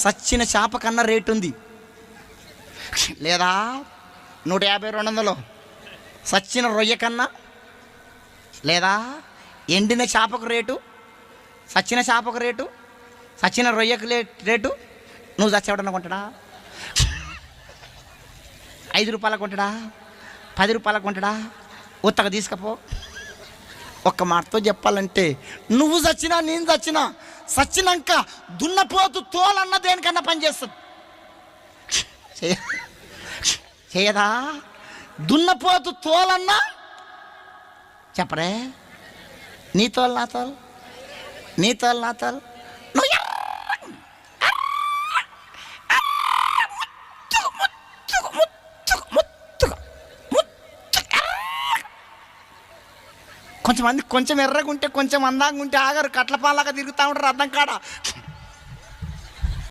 సచ్చిన చేప కన్నా రేటు ఉంది. లేదా 150, 200 సచ్చిన రొయ్య కన్నా, లేదా ఎండిన చేపకు రేటు, సచ్చిన చేపకు రేటు, సచ్చిన రొయ్యకు రేటు. నువ్వు చచ్చేవాడన్నా కొంటాడా? 5 రూపాయలకు కొంటాడా? 10 రూపాయలకు కొంటాడా? ఉత్తగా తీసుకపో. ఒక్క మాటతో చెప్పాలంటే నువ్వు చచ్చినా నేను చచ్చినా, చచ్చినాక దున్నపోతు తోలన్న దేనికన్నా పనిచేస్తుంది. చేయదా? దున్నపోతు తోలన్నా చెప్పరే, నీ తోలు నా తోలు, నీ తోలు నా తోలు. నువ్వు కొంచెం ఎర్రగా ఉంటే కొంచెం అందంగా ఉంటే ఆగారు, కట్లపాలాగా తిరుగుతూ ఉంటారు అర్థం కాడ.